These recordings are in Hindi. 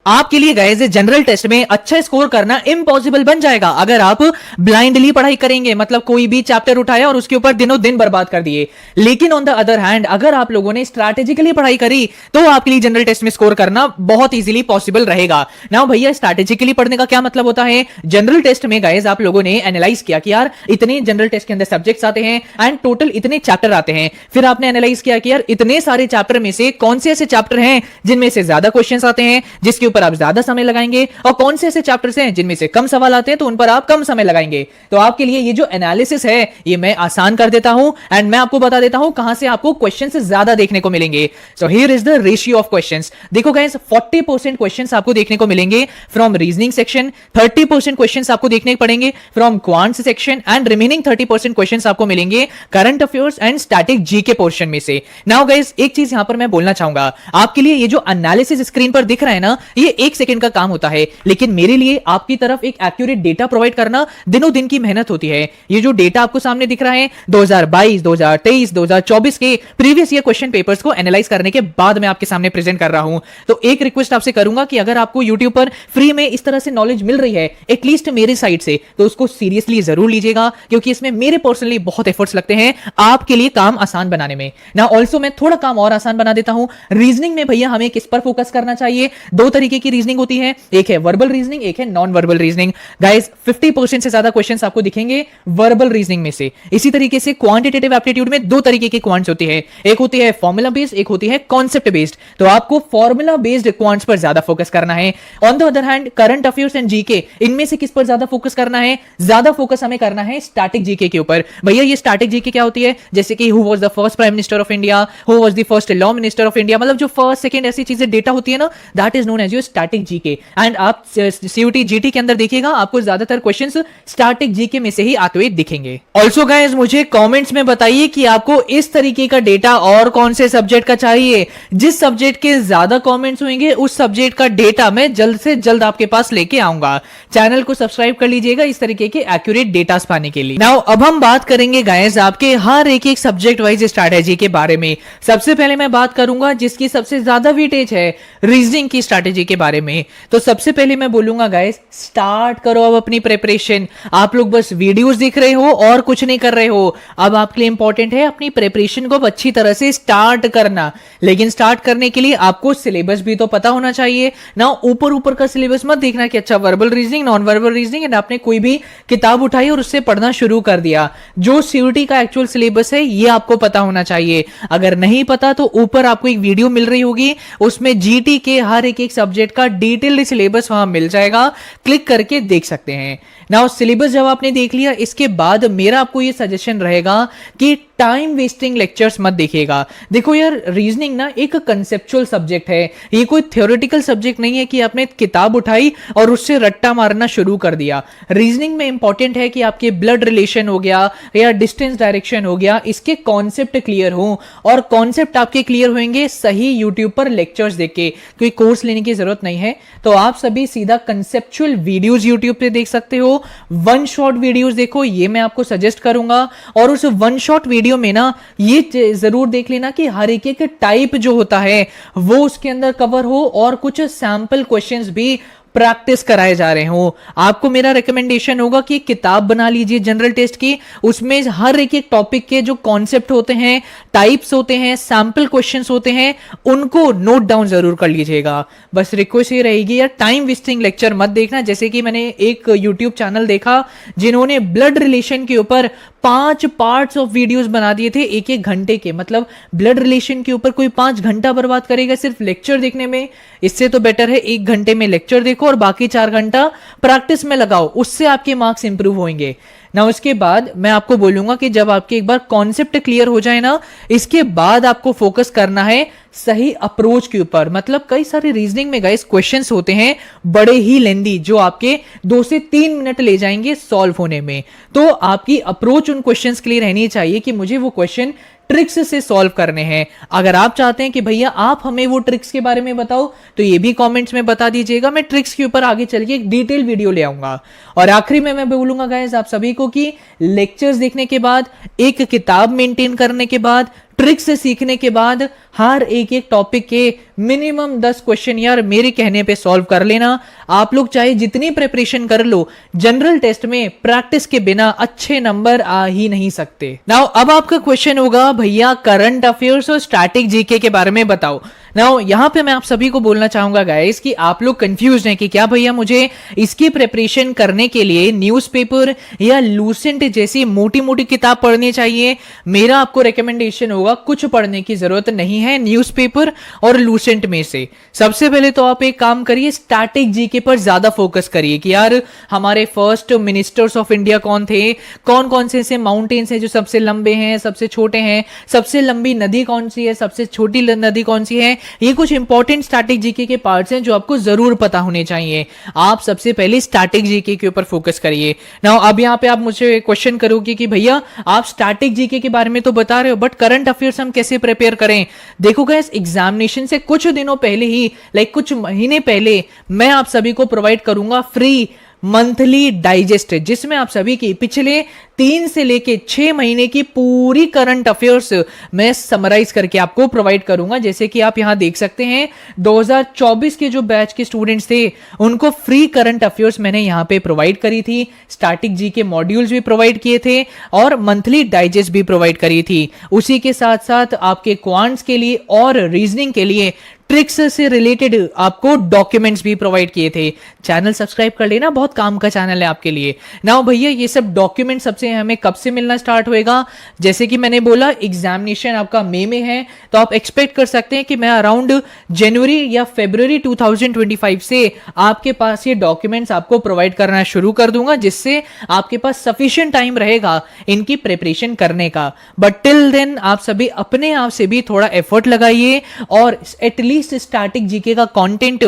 आपके लिए गाइस जनरल टेस्ट में अच्छा स्कोर करना इम्पॉसिबल बन जाएगा अगर आप ब्लाइंडली पढ़ाई करेंगे, मतलब कोई भी चैप्टर उठाया और उसके ऊपर दिनों दिन बर्बाद कर दिए। लेकिन ऑन द अदर हैंड अगर आप लोगों ने स्ट्रैटेजिकली पढ़ाई करी तो आपके लिए जनरल टेस्ट में स्कोर करना बहुत इजीली पॉसिबल रहेगा। ना भैया, स्ट्रैटेजिकली पढ़ने का क्या मतलब होता है? जनरल टेस्ट में गाइस आप लोगों ने एनालाइज किया कि यार इतने जनरल टेस्ट के अंदर सब्जेक्ट्स आते हैं एंड टोटल इतने चैप्टर आते हैं। फिर आपने एनालाइज किया कि यार इतने सारे चैप्टर में से कौन से ऐसे चैप्टर हैं जिनमें से ज्यादा क्वेश्चंस आते हैं, जिसके ऊपर आप ज्यादा समय लगाएंगे, और कौन से ऐसे चैप्टर्स हैं जिनमें से कम सवाल आते हैं तो उन पर आप कम समय लगाएंगे। तो आपके लिए ये जो एनालिसिस है ये मैं आसान कर देता हूं एंड मैं आपको बता देता हूं कहां से आपको क्वेश्चंस ज्यादा देखने को मिलेंगे। So here is the ratio of questions. देखो गाइस, 40% क्वेश्चंस आपको देखने को मिलेंगे फ्रॉम रीजनिंग सेक्शन, 30% क्वेश्चंस आपको देखने पड़ेंगे from quant section and remaining 30% questions आपको मिलेंगे current affairs and static GK portion में से। नाउ गाइस, एक चीज यहां पर मैं बोलना चाहूंगा, आपके लिए ये जो एनालिसिस स्क्रीन पर दिख रहा है ना, ये 1 सेकंड का काम होता है, लेकिन मेरे लिए आपकी तरफ एक एक्यूरेट डेटा प्रोवाइड करना दिनों दिन की मेहनत होती है। ये जो डेटा आपको सामने दिख रहा है 2022, 2023, 2024 के प्रीवियस ईयर क्वेश्चन पेपर्स को एनालाइज करने के बाद मैं आपके सामने प्रेजेंट कर रहा हूं। तो एक रिक्वेस्ट आपसे करूंगा कि अगर आपको YouTube पर फ्री में इस तरह से नॉलेज मिल रही है एटलीस्ट मेरे साइड से, तो उसको सीरियसली जरूर लीजिएगा, क्योंकि इसमें मेरे पर्सनली बहुत एफर्ट्स लगते हैं आपके लिए काम आसान बनाने में। ना ऑल्सो मैं थोड़ा काम और आसान बना देता हूं। रीजनिंग में भैया हमें किस पर फोकस करना चाहिए? 2 तरीके की रीजनिंग होती है, एक है वर्बल रीजनिंग, एक है नॉन वर्बल रीजनिंग। गाइस 50% से ज्यादा क्वेश्चंस आपको दिखेंगे वर्बल रीजनिंग में से। इसी तरीके से क्वांटिटेटिव एप्टीट्यूड में 2 तरीके की क्वांट्स होती है, एक होती है फॉर्मूला बेस्ड, एक होती है कॉन्सेप्ट बेस्ड। तो आपको फॉर्मूला बेस्ड क्वांट्स पर ज्यादा फोकस करना है। On the other hand current affairs and GK, इनमें से किस पर ज्यादा फोकस करना है? ज्यादा फोकस हमें करना है स्टैटिक जीके के ऊपर। भैया ये स्टैटिक जीके क्या होती है? जैसे कि who was the first prime minister of India, who was the first law minister of India, मतलब जो फर्स्ट सेकंड ऐसी चीजें डेटा होती है ना, that is known as your static GK. And आप सीयूटी जीटी के अंदर देखिएगा आपको ज्यादातर क्वेश्चंस स्टैटिक जीके में से ही आते हुए दिखेंगे। ऑल्सो गाइस मुझे कमेंट्स में बताइए कि आपको इस तरीके का डेटा और कौन से सब्जेक्ट का चाहिए। जिस सब्जेक्ट के ज्यादा कमेंट्स होंगे उस सब्जेक्ट का डेटा मैं जल्द से जल्द आपके पास लेके आऊंगा। चैनल को सब्सक्राइब कर लीजिएगा इस तरीके के एक्यूरेट डेटा पाने के लिए। नाउ अब हम बात करेंगे गाइस आपके हर एक सब्जेक्ट वाइज स्ट्रैटेजी के बारे में। सबसे पहले मैं बात करूंगा जिसकी सबसे ज्यादा वेटेज है, रीजनिंग की स्ट्रैटेजी के बारे में। तो सबसे पहले मैं बोलूंगा गाइस, स्टार्ट करो अब अपनी प्रिपरेशन। आप लोग बस वीडियोस देख रहे हो और कुछ नहीं कर रहे हो। अब आपके लिए इंपॉर्टेंट है अपनी प्रिपरेशन को अच्छी तरह से स्टार्ट करना। लेकिन स्टार्ट करने के लिए आपको सिलेबस भी तो पता होना चाहिए ना। ऊपर ऊपर का सिलेबस मत देखना कि अच्छा verbal reasoning, non verbal reasoning, and आपने कोई भी किताब उठाई और उससे पढ़ना शुरू कर दिया। जो सीयूटी का एक्चुअल सिलेबस है ये आपको पता होना चाहिए। अगर नहीं पता तो ऊपर आपको एक वीडियो मिल रही होगी, उसमें जीटी के हर एक सब्जेक्ट का डिटेल्ड सिलेबस वहां मिल जाएगा, क्लिक करके देख सकते हैं। नाउ सिलेबस जब आपने देख लिया, इसके बाद मेरा आपको ये सजेशन रहेगा कि टाइम वेस्टिंग लेक्चर्स मत देखिएगा। देखो यार, रीजनिंग ना एक कंसेप्चुअल सब्जेक्ट है, ये कोई थ्योरेटिकल सब्जेक्ट नहीं है कि आपने किताब उठाई और उससे रट्टा मारना शुरू कर दिया। रीजनिंग में इंपॉर्टेंट है कि आपके ब्लड रिलेशन हो गया या डिस्टेंस डायरेक्शन हो गया, इसके कॉन्सेप्ट क्लियर हो, और कॉन्सेप्ट आपके क्लियर होंगे सही यूट्यूब पर लेक्चर्स देख के। कोई कोर्स लेने की जरूरत नहीं है, तो आप सभी सीधा कंसेप्चुअल वीडियोस यूट्यूब पे देख सकते हो। वन शॉट वीडियोस देखो, ये मैं आपको सजेस्ट करूंगा। और उस वन शॉट वीडियो में ना ये जरूर देख लेना कि हर एक टाइप जो होता है वो उसके अंदर कवर हो, और कुछ सैंपल क्वेश्चंस भी प्रैक्टिस कराए जा रहे हो। आपको मेरा रिकमेंडेशन होगा कि किताब बना लीजिए जनरल टेस्ट की, उसमें हर एक टॉपिक के जो कॉन्सेप्ट होते हैं, टाइप्स होते हैं, सैंपल क्वेश्चंस होते हैं, उनको नोट डाउन जरूर कर लीजिएगा। बस रिक्वेस्ट ये रहेगी यार, टाइम वेस्टिंग लेक्चर मत देखना। जैसे कि मैंने एक यूट्यूब चैनल देखा जिन्होंने ब्लड रिलेशन के ऊपर 5 पार्ट्स ऑफ वीडियोस बना दिए थे 1-1 घंटे के। मतलब ब्लड रिलेशन के ऊपर कोई 5 घंटा बर्बाद करेगा सिर्फ लेक्चर देखने में। इससे तो बेटर है 1 घंटे में लेक्चर देखो और बाकी 4 घंटा प्रैक्टिस में लगाओ, उससे आपके मार्क्स इंप्रूव होंगे ना। उसके बाद मैं आपको बोलूंगा कि जब आपके एक बार कॉन्सेप्ट क्लियर हो जाए ना, इसके बाद आपको फोकस करना है सही अप्रोच के ऊपर। मतलब कई सारे रीजनिंग में गाइस क्वेश्चंस होते हैं बड़े ही लेंदी, जो आपके 2 से 3 मिनट ले जाएंगे सॉल्व होने में। तो आपकी अप्रोच उन क्वेश्चंस के लिए रहनी चाहिए कि मुझे वो क्वेश्चन ट्रिक्स से सॉल्व करने हैं। अगर आप चाहते हैं कि भैया आप हमें वो ट्रिक्स के बारे में बताओ, तो ये भी कमेंट्स में बता दीजिएगा। मैं ट्रिक्स के ऊपर आगे चल के एक डिटेल वीडियो ले आऊंगा। और आखिरी में मैं बोलूंगा गाइस आप सभी को कि लेक्चर्स देखने के बाद, एक किताब मेंटेन करने के बाद, ट्रिक्स सीखने के बाद हर एक एक टॉपिक के मिनिमम 10 क्वेश्चन यार मेरे कहने पे सॉल्व कर लेना। आप लोग चाहे जितनी प्रिपरेशन कर लो, जनरल टेस्ट में प्रैक्टिस के बिना अच्छे नंबर आ ही नहीं सकते। नाउ अब आपका क्वेश्चन होगा भैया करंट अफेयर्स और स्टैटिक जीके के बारे में बताओ। नाउ यहां पे मैं आप सभी को बोलना चाहूंगा गाइस कि आप लोग कंफ्यूज हैं कि क्या भैया मुझे इसकी प्रिपरेशन करने के लिए न्यूज़पेपर या लूसेंट जैसी मोटी मोटी किताब पढ़नी चाहिए। मेरा आपको रिकमेंडेशन होगा कुछ पढ़ने की जरूरत नहीं है न्यूज़पेपर और लूसेंट में से। सबसे पहले तो आप एक काम करिए, स्टैटिक जीके पर ज्यादा फोकस करिए कि यार हमारे फर्स्ट मिनिस्टर्स ऑफ इंडिया कौन थे, कौन कौन से ऐसे माउंटेन्स हैं जो सबसे लंबे हैं, सबसे छोटे हैं, सबसे लंबी नदी कौन सी है, सबसे छोटी नदी कौन सी है। ये कुछ इंपॉर्टेंट स्टैटिक जीके के पार्ट्स हैं जो आपको जरूर पता होने चाहिए। आप सबसे पहले स्टैटिक जीके के ऊपर फोकस करिए। नाउ अब यहाँ पे आप मुझे क्वेश्चन करोगे कि भैया आप स्टैटिक जीके के बारे में तो बता रहे हो बट करंट अफेयर्स हम कैसे प्रिपेयर करें। देखो गाइस, एग्जामिनेशन से कुछ दिनों पहले ही, कुछ महीने पहले मैं आप सभी को प्रोवाइड करूंगा फ्री मंथली डाइजेस्ट, जिसमें आप सभी की पिछले 3 से लेके 6 महीने की पूरी करंट अफेयर्स मैं समराइज करके आपको प्रोवाइड करूंगा। जैसे कि आप यहां देख सकते हैं 2024 के जो बैच के स्टूडेंट्स थे उनको फ्री करंट अफेयर्स मैंने यहां पे प्रोवाइड करी थी, स्टैटिक जी के मॉड्यूल्स भी प्रोवाइड किए थे और मंथली डाइजेस्ट भी प्रोवाइड करी थी। उसी के साथ साथ आपके क्वांट्स के लिए और रीजनिंग के लिए ट्रिक्स से रिलेटेड आपको डॉक्यूमेंट्स भी प्रोवाइड किए थे। चैनल सब्सक्राइब कर लेना, बहुत काम का चैनल है आपके लिए। नाउ भैया ये सब डॉक्यूमेंट सबसे हमें कब से मिलना स्टार्ट होएगा? जैसे कि मैंने बोला एग्जामिनेशन आपका मई में है, तो आप एक्सपेक्ट कर सकते हैं कि मैं अराउंड जनवरी या फरवरी 2025 से आपके पास ये डॉक्यूमेंट्स आपको प्रोवाइड करना शुरू कर दूंगा, जिससे आपके पास सफिशिएंट टाइम रहेगा इनकी प्रिपरेशन करने का। बट टिल देन आप सभी अपने आप से भी थोड़ा एफर्ट लगाइए और एटलीस्ट स्टैटिक जीके का कंटेंट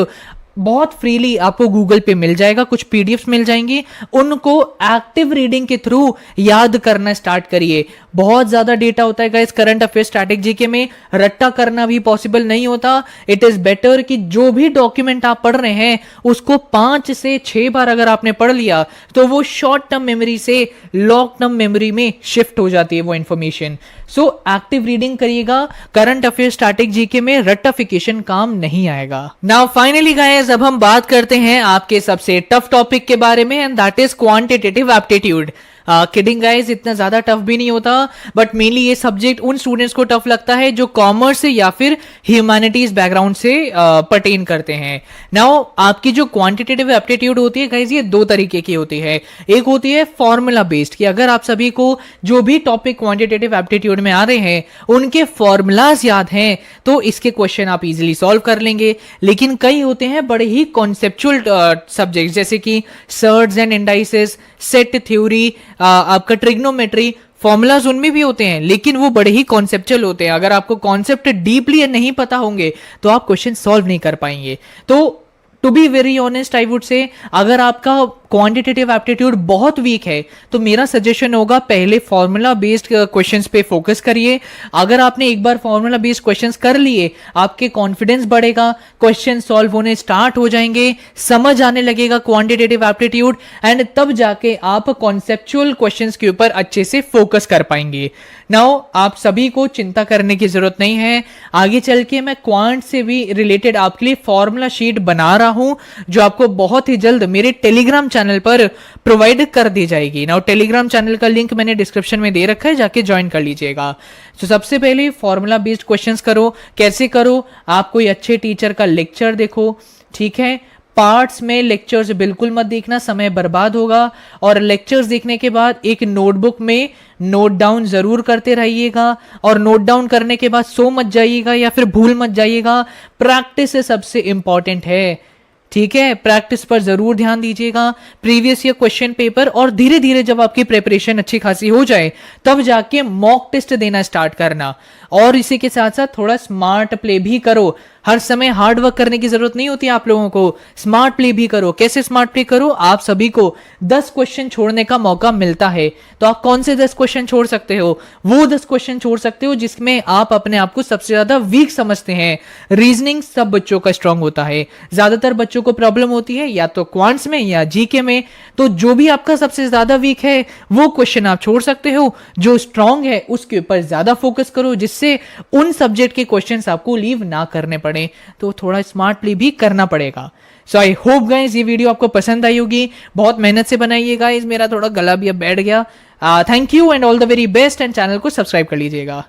बहुत फ्रीली आपको गूगल पे मिल जाएगा, कुछ पीडीएफ्स मिल जाएंगी, उनको एक्टिव रीडिंग के थ्रू याद करना स्टार्ट करिए। बहुत ज्यादा डेटा होता है guys current affair static GK में, रट्टा करना भी पॉसिबल नहीं होता। इट इज बेटर कि जो भी डॉक्यूमेंट आप पढ़ रहे हैं उसको 5 से 6 बार अगर आपने पढ़ लिया तो वो शॉर्ट टर्म मेमोरी से लॉन्ग टर्म मेमोरी में शिफ्ट हो जाती है वो इंफॉर्मेशन। सो एक्टिव रीडिंग करिएगा, करंट अफेयर स्टैटिक जीके में रट्टाफिकेशन काम नहीं आएगा। नाउ फाइनली गाइस अब हम बात करते हैं आपके सबसे टफ टॉपिक के बारे में, and that is quantitative aptitude. Kidding guys, इतना ज्यादा टफ भी नहीं होता, बट मेनली ये सब्जेक्ट उन स्टूडेंट्स को टफ लगता है जो कॉमर्स से या फिर ह्यूमैनिटीज बैकग्राउंड से पर्टेन करते हैं। नाउ आपकी जो क्वांटिटेटिव एप्टीट्यूड होती है गाइस, ये 2 तरीके की होती है। एक होती है फॉर्मूला बेस्ड, कि अगर आप सभी को जो भी टॉपिक क्वांटिटेटिव एप्टीट्यूड में आ रहे हैं उनके फॉर्मूलाज याद हैं तो इसके क्वेश्चन आप इजीली सॉल्व कर लेंगे। लेकिन कई होते हैं बड़े ही कॉन्सेप्चुअल सब्जेक्ट, जैसे कि shirts and indices, set theory, आपका ट्रिग्नोमेट्री, फॉर्मूलाज उनमें भी होते हैं लेकिन वो बड़े ही कॉन्सेप्चुअल होते हैं। अगर आपको कॉन्सेप्ट डीपली नहीं पता होंगे तो आप क्वेश्चन सॉल्व नहीं कर पाएंगे। तो to be very honest I would say, अगर आपका क्वांटिटेटिव एप्टीट्यूड बहुत वीक है तो मेरा सजेशन होगा पहले फॉर्मूला बेस्ड क्वेश्चंस पे फोकस करिए। अगर आपने एक बार फॉर्मूला बेस्ड क्वेश्चंस कर लिए, आपके कॉन्फिडेंस बढ़ेगा, क्वेश्चन सॉल्व होने स्टार्ट हो जाएंगे, समझ आने लगेगा क्वांटिटेटिव एप्टीट्यूड, एंड तब जाके आप कॉन्सेप्चुअल क्वेश्चंस के ऊपर अच्छे से फोकस कर पाएंगे। नाउ आप सभी को चिंता करने की जरूरत नहीं है, आगे चल के मैं क्वांट से भी रिलेटेड आपके लिए फॉर्मूला शीट बना रहा हूं जो आपको बहुत ही जल्द मेरे टेलीग्राम चैनल पर प्रोवाइड कर दी जाएगी। नाउ टेलीग्राम चैनल का लिंक मैंने डिस्क्रिप्शन में दे रखा है, जाके ज्वाइन कर लीजिएगा। तो सबसे पहले फॉर्मूला बेस्ड क्वेश्चंस करो। कैसे करो? आप कोई अच्छे टीचर का लेक्चर देखो, ठीक है? पार्ट्स में लेक्चर्स बिल्कुल मत देखना, समय बर्बाद होगा। और लेक्चर्स देखने के बाद एक नोटबुक में नोट डाउन जरूर करते रहिएगा, और नोट डाउन करने के बाद सो मत जाइएगा या फिर भूल मत जाइएगा। प्रैक्टिस सबसे इंपॉर्टेंट है, ठीक है? प्रैक्टिस पर जरूर ध्यान दीजिएगा, प्रीवियस ईयर क्वेश्चन पेपर, और धीरे धीरे जब आपकी प्रिपरेशन अच्छी खासी हो जाए तब जाके मॉक टेस्ट देना स्टार्ट करना। और इसी के साथ साथ थोड़ा स्मार्ट प्ले भी करो। हर समय हार्ड वर्क करने की जरूरत नहीं होती आप लोगों को, स्मार्ट प्ले भी करो। कैसे स्मार्ट प्ले करो? आप सभी को 10 क्वेश्चन छोड़ने का मौका मिलता है, तो आप कौन से 10 क्वेश्चन छोड़ सकते हो? वो 10 क्वेश्चन छोड़ सकते हो जिसमें आप अपने आप को सबसे ज्यादा वीक समझते हैं। रीजनिंग सब बच्चों का स्ट्रांग होता है, ज्यादातर बच्चों को प्रॉब्लम होती है या तो क्वांट्स में या जीके में, तो जो भी आपका सबसे ज्यादा वीक है वो क्वेश्चन आप छोड़ सकते हो। जो स्ट्रांग है उसके ऊपर ज्यादा फोकस करो, जिससे उन सब्जेक्ट के क्वेश्चंस आपको लीव ना करने पड़े। तो थोड़ा स्मार्टली भी करना पड़ेगा। सो आई होप गाइस ये वीडियो आपको पसंद आई होगी। बहुत मेहनत से बनाई है गाइस, मेरा थोड़ा गला भी अब बैठ गया। Thank you and all the very best, and channel को सब्सक्राइब कर लीजिएगा।